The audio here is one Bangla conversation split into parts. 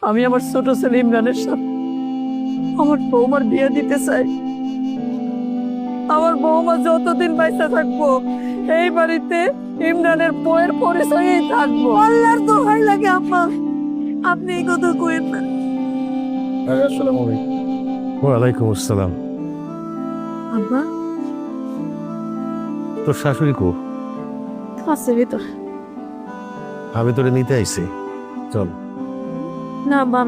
আমি আমার ছোট ছেলে ইমরানের সাথে আমার বৌমার বিয়ে দিতে চাই। আমার বৌমা যতদিন বাইসা থাকবো এই বাড়িতে ইমরানের বউয়ের পরিচয়েই থাকবো। আল্লাহর দোহাই লাগে আম্মা, আপনি এই কথা কইেন না। আসসালামু আলাইকুম। ওয়ালাইকুম আসসালাম। আব্বা তোর শাশুড়ি কো? আছে ভিতর। আমি তোরে নিতে আইছি, চল। না আব্বা,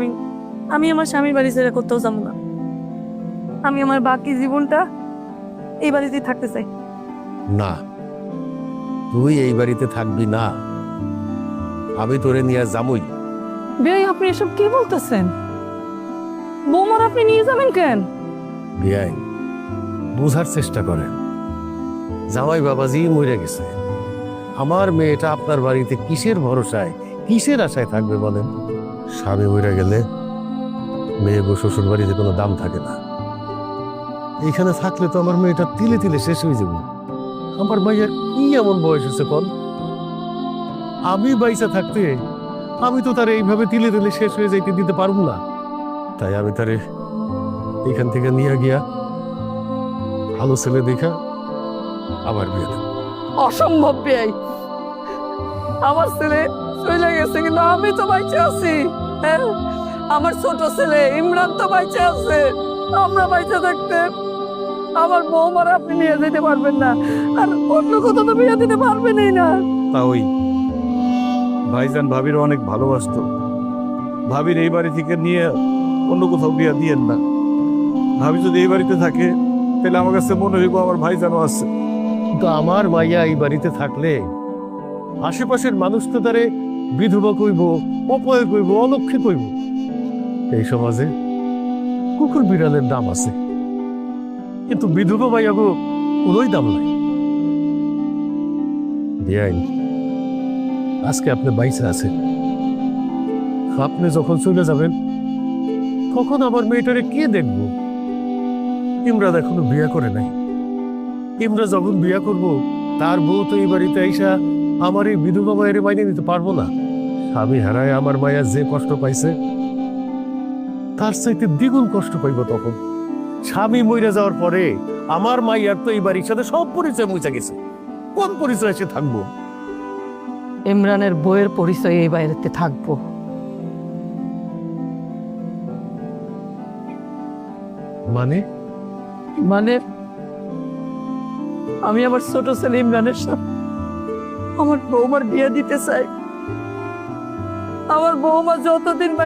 আমি আমার স্বামীর বাড়ি ছেড়ে কোথাও যাবো না। আমি আমার বাকি জীবনটা এই বাড়িতেই থাকতে চাই। না, তুই এই বাড়িতে থাকবি না, আমি তোরে নিয়ে যাবই। বেই, আপনি এসব কি বলতেছেন? বৌমার আপনি নিয়ে যাবেন কেন? বিয়াই, বোঝার চেষ্টা করেন। জামাই বাবাজি মরে গেছে, আমার মেয়েটা আপনার বাড়িতে কিসের ভরসায়, কিসের আশায় থাকবে বলেন? স্বামী মরে গেলে মেয়ে গো শ্বশুর বাড়িতে কোনো দাম থাকে না। এইখানে থাকলে তো আমার মেয়েটা তিলে তিলে শেষ হয়ে যাব। আমার মাইয়ের কি এমন বয়স হয়েছে কন? আমি বাইসা থাকতে আমি তো তার এইভাবে তিলে তিলে শেষ হয়ে যাইতে দিতে পারবো না। তাই আমি তারে এখান থেকে নিয়ে গিয়া ভালো ছেলে দেখা আবার বিয়ে দেব। অসম্ভব বেই, আমার ছেলে চলে গেছে কিন্তু আমি তো বাইচে আছি। হ্যাঁ, আমার ছোট ছেলে ইমরান তো বাইচে আছে। আমরা বাইচে থাকতে আমার বৌমার আপনি নিয়ে যেতে পারবেন না, আর অন্য কোথাও তো বিয়ে দিতে পারবেনই না। তা ওই ভাইজান ভাবির অনেক ভালোবাসতো, ভাবির এই বাড়ি থেকে নিয়ে অন্য কোথাও বিয়া দিয়েন না। ভাবি যদি এই বাড়িতে থাকে তাহলে আমার কাছে মনে হইব আমার ভাইজানও আছে। কিন্তু আমার মাইয়া এই বাড়িতে থাকলে আশেপাশের মানুষ তো তারে বিধবা কইব, অপয় কইব, অলক্ষী কইব। এই সমাজে কুকুর বিড়ালের দাম আছে, কিন্তু বিধবা মাইয়া গো কোনোই দাম নাই। বেআইন, আজকে আপনি বাইসে আছেন, আপনি যখন চলে যাবেন তখন আমার মেয়েটারে কে দেখব? ইমরান এখনো বিয়ে করে নাই। ইমরা যখন বিয়ে করব তার বউ তো এই বাড়িতে আইসা আমার এই বিধবা মায়ের মাইনে নিতে পারবো না। স্বামী হারায় আমার মায়া যে কষ্ট পাইছে তার চাইতে দ্বিগুণ কষ্ট পাইব তখন। স্বামী মইরা যাওয়ার পরে আমার মাইয়ার তো এই বাড়ির সাথে সব পরিচয় মুছে গেছে, কোন পরিচয় সে থাকবো? ইমরানের বউয়ের পরিচয়ে এই বাড়িতে থাকবো। মানে মানে আমি আমার ছোট ছেলে ইমরানের সাথে আমার বৌমার বিয়ে দিতে চাই। আমার বৌমা যতদিন